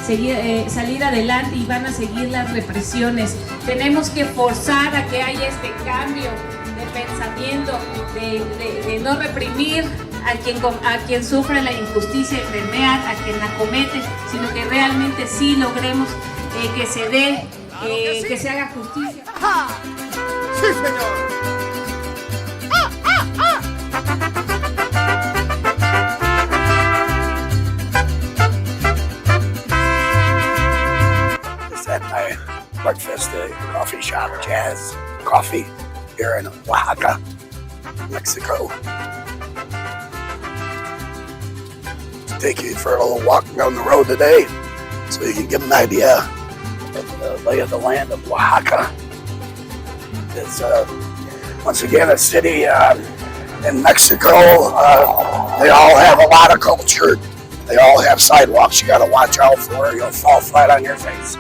salir adelante y van a seguir las represiones. Tenemos que forzar a que haya este cambio de pensamiento, de no reprimir a quien sufre la injusticia, enfermedad, a quien la comete, sino que realmente sí logremos que se dé, que se haga justicia. ¡Sí, señor! At my breakfast coffee shop, Jazz Coffee, here in Oaxaca, Mexico. To take you for a little walk down the road today, so you can get an idea of the lay of the land of Oaxaca. It's once again a city in Mexico. They all have a lot of culture. They all have sidewalks you gotta watch out for, or you'll fall flat on your face.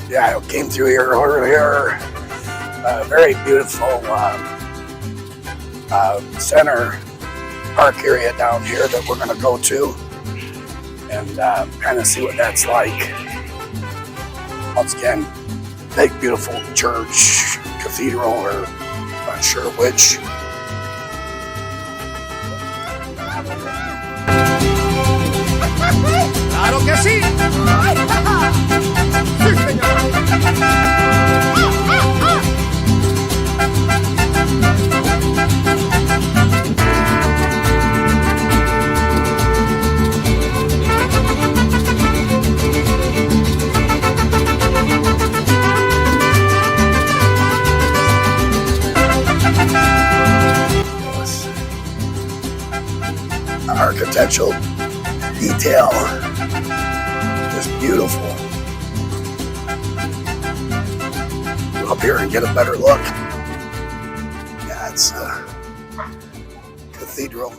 Yeah, I came through here earlier. Very beautiful center park area down here that we're gonna go to and kind of see what that's like. Once again, big beautiful church, cathedral, or not sure which. ¡Claro que sí! ¡Sí, señor! Architectural detail, just beautiful. Go up here and get a better look. Yeah, it's a cathedral.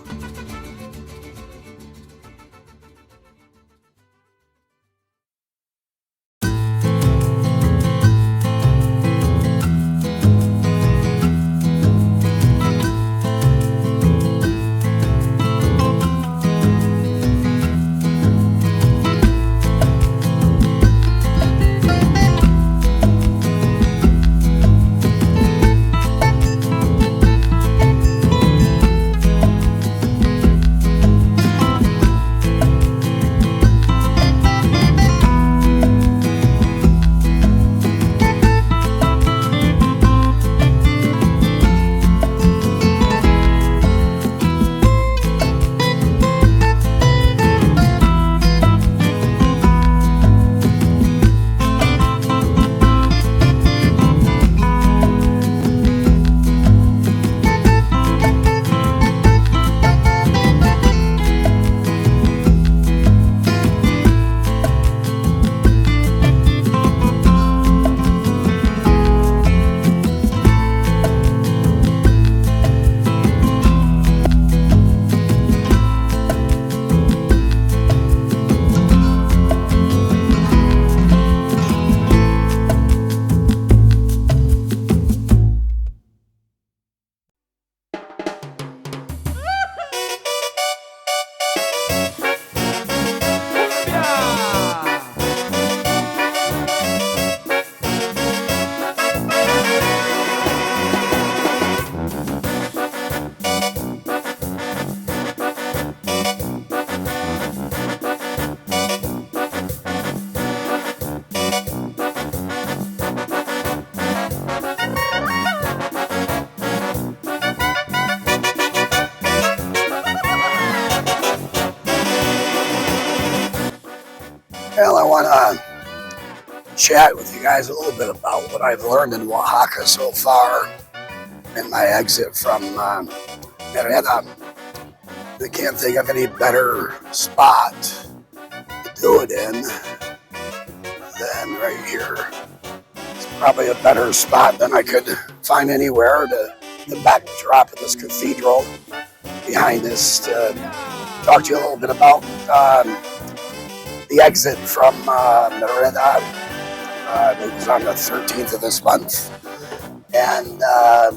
Well, I want to chat with you guys a little bit about what I've learned in Oaxaca so far in my exit from Merida. I can't think of any better spot to do it in than right here. It's probably a better spot than I could find anywhere to the backdrop of this cathedral behind this to talk to you a little bit about the exit from Merida. It was on the 13th of this month. And I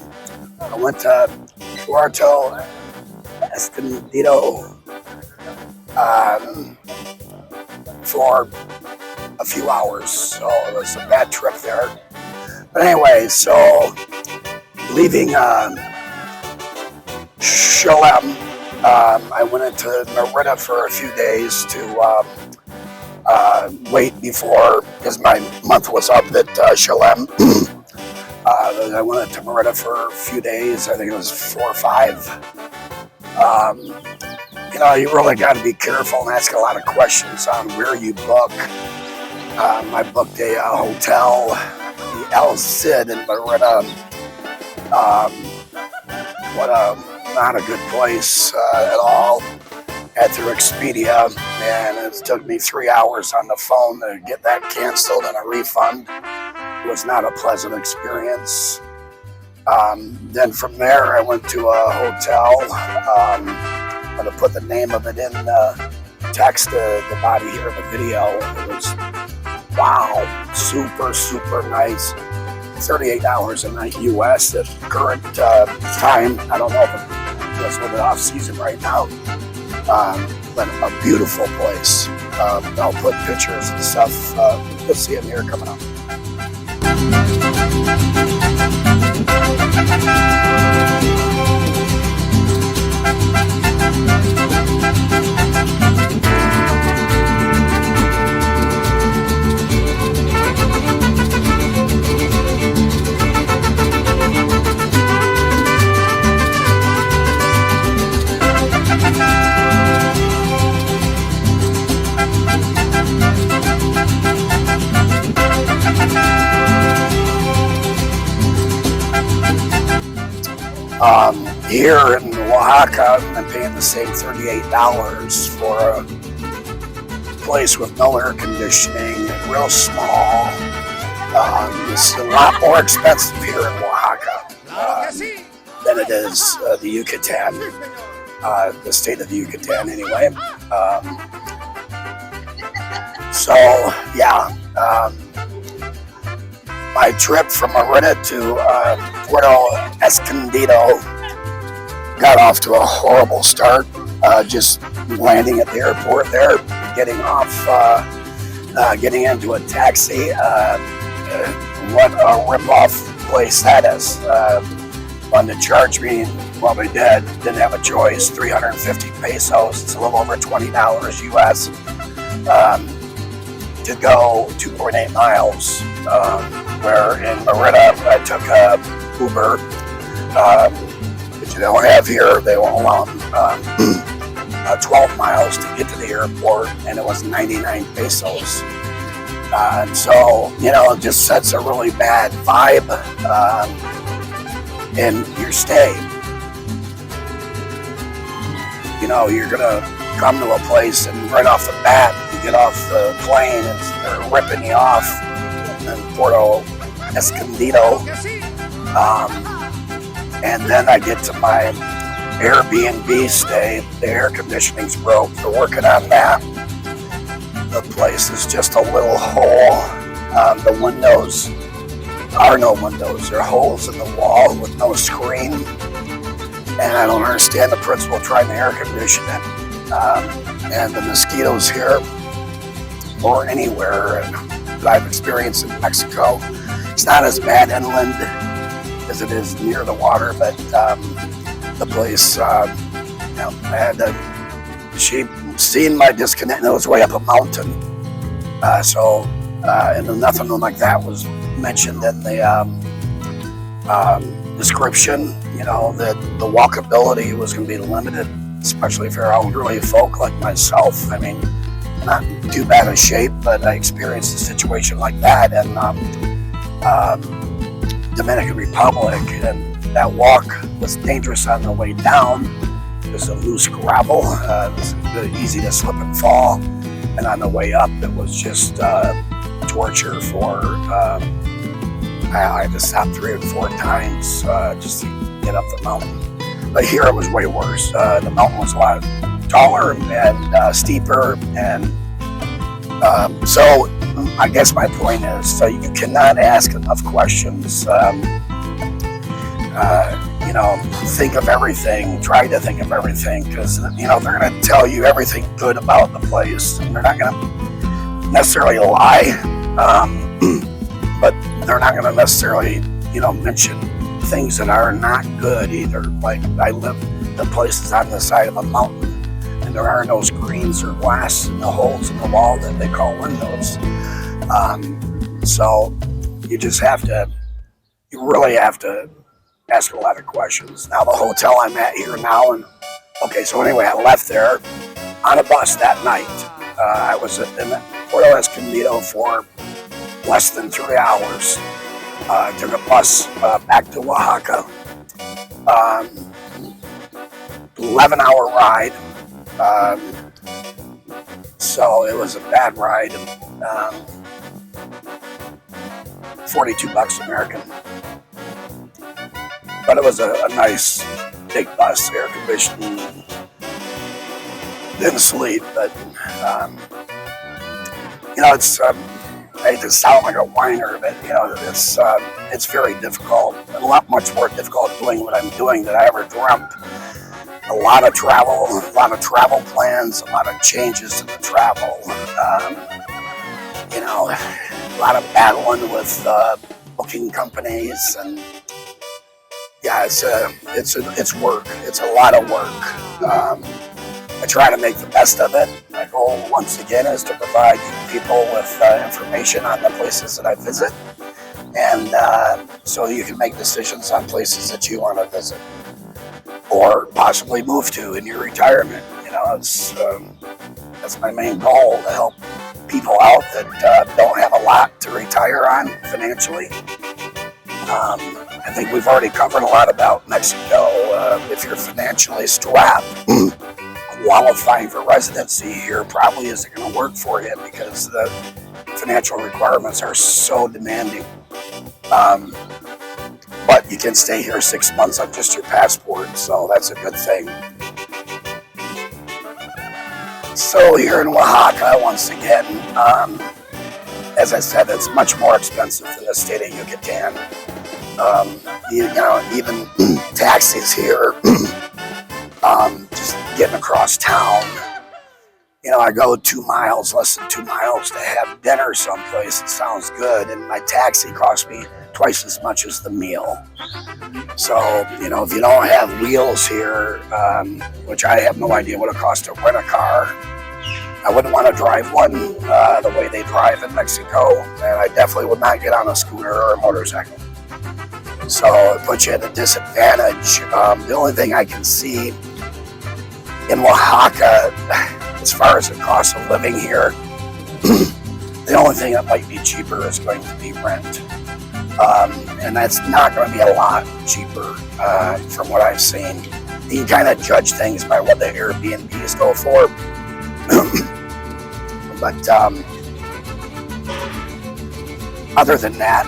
went to Puerto, Escondido, for a few hours, so it was a bad trip there. But anyway, so leaving Cholem, I went into Merida for a few days to wait before, because my month was up at Cholem. I went into Merida for a few days. I think it was 4 or 5. You know, you really got to be careful and ask a lot of questions on where you book. I booked a hotel, the El Cid in Merida. Not a good place at all. At through Expedia, and it took me 3 hours on the phone to get that canceled and a refund. It was not a pleasant experience. Then from there, I went to a hotel. I'm going to put the name of it in the text, the body here of the video. It was, wow, super, super nice. $38 a night US at current time. I don't know if it's a little bit off season right now. But a beautiful place. I'll put pictures and stuff. You'll see them here coming up. Here in Oaxaca, I'm paying the same $38 for a place with no air conditioning, real small. It's a lot more expensive here in Oaxaca than it is the Yucatan, the state of the Yucatan anyway. So, yeah. My trip from Merida to Puerto Escondido got off to a horrible start. Just landing at the airport there, getting into a taxi. What a rip-off place that is. Wanted to charge me, well, they did. Didn't have a choice. 350 pesos. It's a little over $20 US. To go 2.8 miles. Where in Merida, I took a Uber, which they don't have here. They won't allow them 12 miles to get to the airport, and it was 99 pesos. So, you know, it just sets a really bad vibe in your stay. You know, you're going to come to a place and right off the bat, you get off the plane and they're ripping you off in Puerto Escondido. And then I get to my Airbnb stay. The air conditioning's broke. They're working on that. The place is just a little hole. The windows are no windows. There are holes in the wall with no screen. And I don't understand the principle of trying to air condition it. And the mosquitoes here, or anywhere that I've experienced in Mexico, it's not as bad inland as it is near the water, but the place, you know, I had to, she seen my disconnect, and it was way up a mountain. And nothing like that was mentioned in the description, you know, that the walkability was going to be limited, especially if you're elderly folk like myself. I mean, not in too bad a shape, but I experienced a situation like that in Dominican Republic, and that walk was dangerous on the way down. There's a loose gravel, it was easy to slip and fall, and on the way up it was just torture for, I had to stop 3 or 4 times just to get up the mountain. But here it was way worse. The mountain was a lot taller and steeper, and so I guess my point is, so you cannot ask enough questions. You know, think of everything, try to think of everything, because, you know, they're going to tell you everything good about the place, and they're not going to necessarily lie, but they're not going to necessarily, mention things that are not good either. Like I live in places on the side of a mountain, and there are no screens or glass in the holes in the wall that they call windows. So you really have to ask a lot of questions. Now the hotel I'm at here now, so anyway, I left there on a bus that night. I was in Puerto Escondido for less than 3 hours. Took a bus back to Oaxaca. 11-hour ride. So it was a bad ride. $42 American. But it was a nice big bus, air conditioning. Didn't sleep, but it's I hate to sound like a whiner, but it's very difficult. Much more difficult doing what I'm doing than I ever dreamt. A lot of travel plans, a lot of changes in the travel. A lot of battling with booking companies, and yeah, it's work. It's a lot of work. I try to make the best of it. My goal, once again, is to provide people with information on the places that I visit, and so you can make decisions on places that you want to visit or possibly move to in your retirement. That's my main goal, to help people out that don't have a lot to retire on financially. I think we've already covered a lot about Mexico. If you're financially strapped, qualifying for residency here probably isn't going to work for you because the financial requirements are so demanding. But you can stay here 6 months on just your passport, so that's a good thing. So here in Oaxaca, once again, as I said, it's much more expensive than the state of Yucatan. Even taxis here, just getting across town. I go 2 miles, less than 2 miles, to have dinner someplace. It sounds good, and my taxi costs me twice as much as the meal. So, if you don't have wheels here, which I have no idea what it costs to rent a car, I wouldn't want to drive one the way they drive in Mexico, and I definitely would not get on a scooter or a motorcycle. So it puts you at a disadvantage. The only thing I can see in Oaxaca, as far as the cost of living here, the only thing that might be cheaper is going to be rent. And that's not going to be a lot cheaper from what I've seen. You kind of judge things by what the Airbnbs go for. But other than that,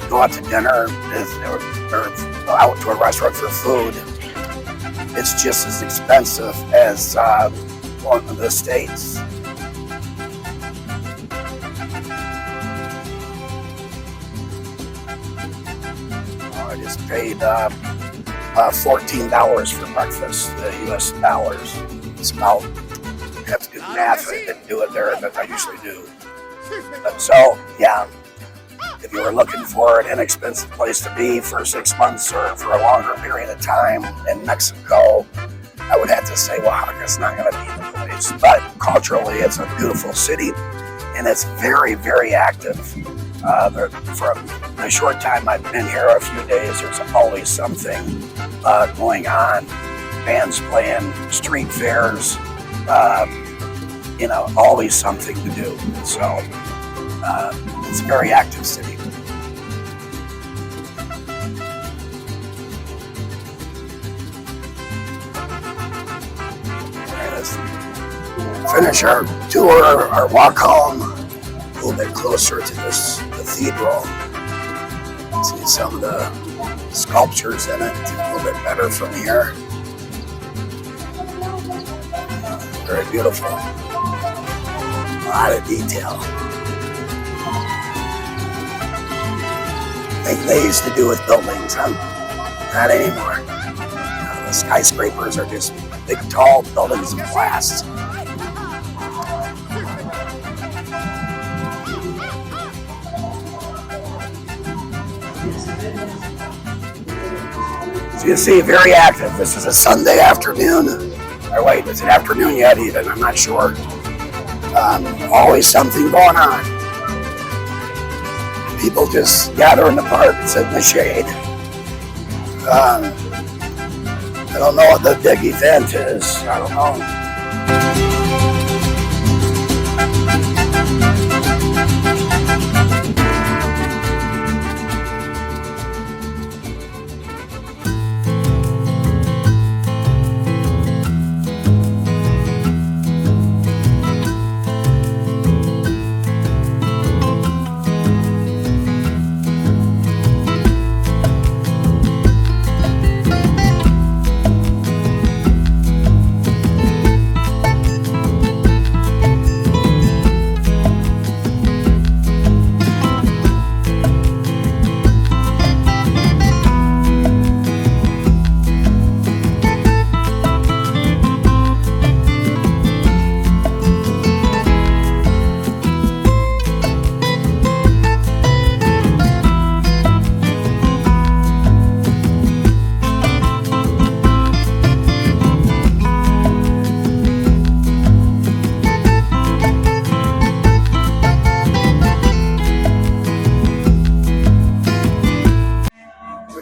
go out to dinner or go out to a restaurant for food. It's just as expensive as going to the States. I just paid $14 for breakfast, US dollars. It's about, I have to do the math, I didn't do it there, but I usually do. So, yeah, if you were looking for an inexpensive place to be for 6 months or for a longer period of time in Mexico, I would have to say Oaxaca's not going to be the place. But culturally, it's a beautiful city, and it's very, very active. For the short time I've been here, a few days, there's always something going on. Bands playing, street fairs, always something to do. So it's a very active city. Let's finish our tour, our walk home, a little bit closer to this cathedral. See some of the sculptures in it a little bit better from here. Very beautiful. A lot of detail. I think they used to do with buildings, huh? Not anymore. The skyscrapers are just big, tall buildings of glass. So you see, very active. This is a Sunday afternoon. Or wait, is it afternoon yet even? I'm not sure. Always something going on. People just gather in the park and sit in the shade. I don't know what the big event is. I don't know.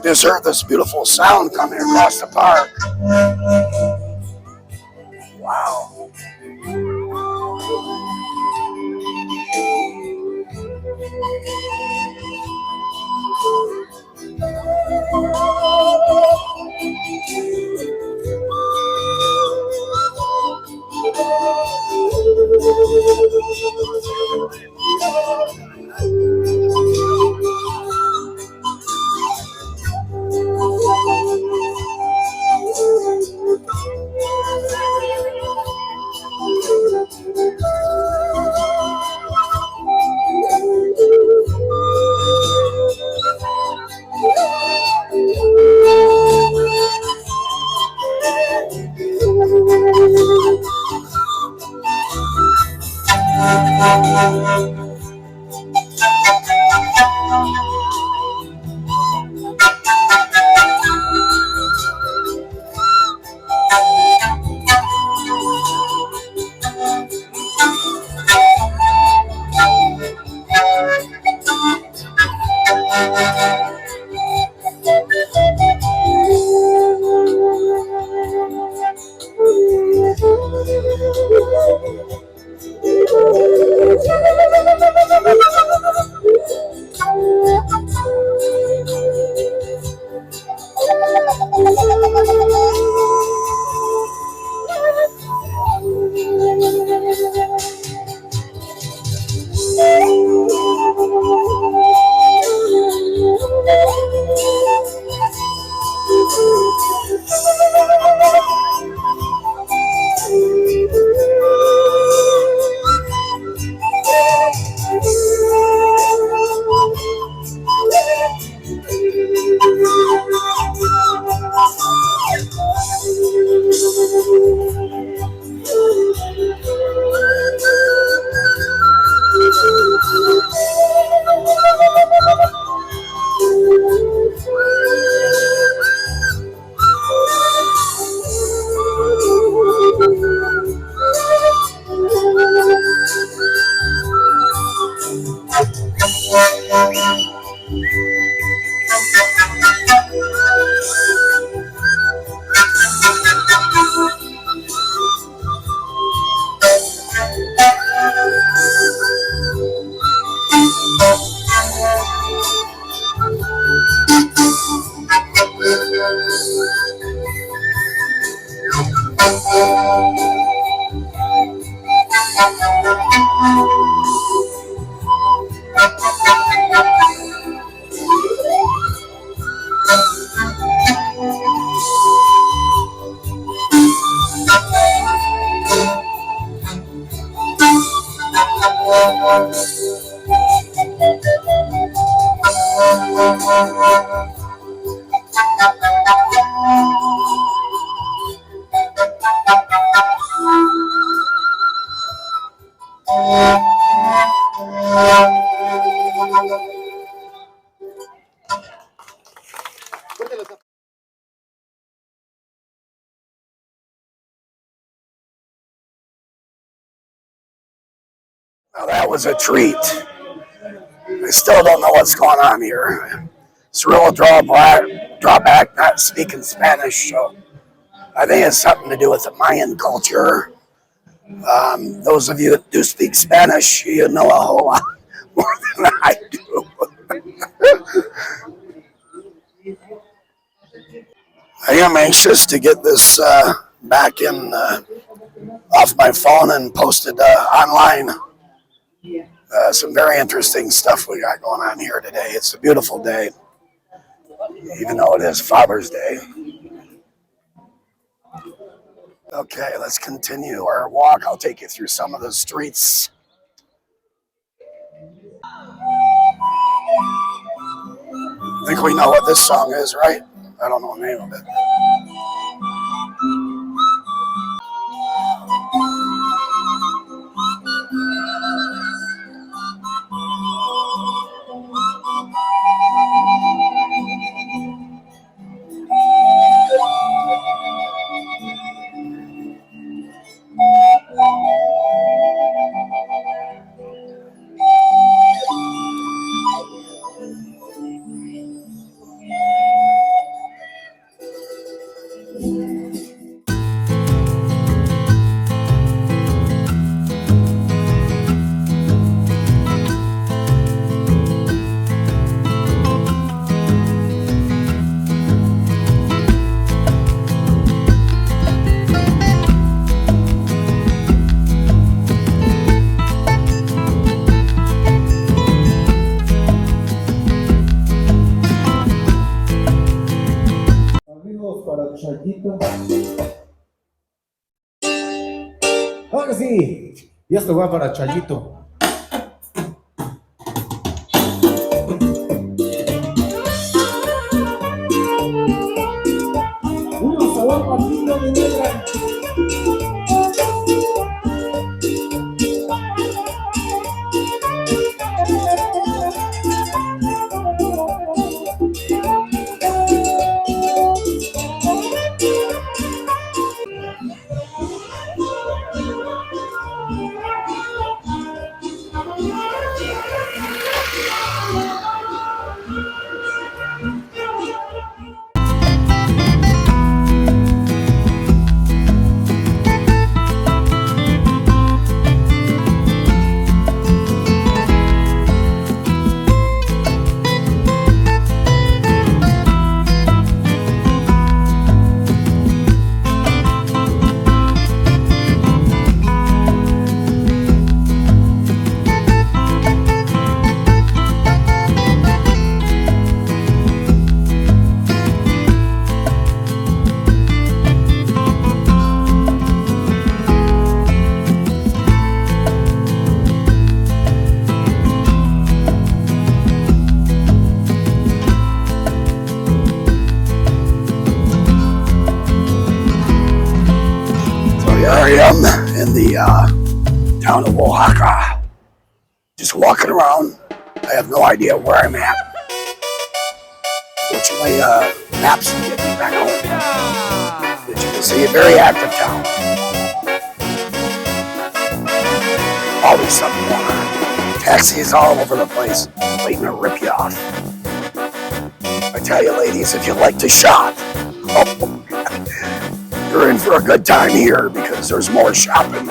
Just heard this beautiful sound coming across the park. Wow. Now that was a treat. I still don't know what's going on here. It's a real drawback not speaking Spanish, so I think it's something to do with the Mayan culture. Those of you that do speak Spanish, you know a whole lot more than I do. I am anxious to get this back in off my phone and posted online. Some very interesting stuff we got going on here today. It's a beautiful day, even though it is Father's Day. Okay, let's continue our walk. I'll take you through some of the streets. I think we know what this song is, right? I don't know the name of it. Para Chayito. Ahora sí, y esto va para Chayito. Uno sabor partido de negra. I am in the town of Oaxaca. Just walking around. I have no idea where I'm at. Fortunately, maps will get me back home. But you can see a very active town. Always something going on. Taxis all over the place, waiting to rip you off. I tell you, ladies, if you like to shop, you're in for a good time here because there's more shopping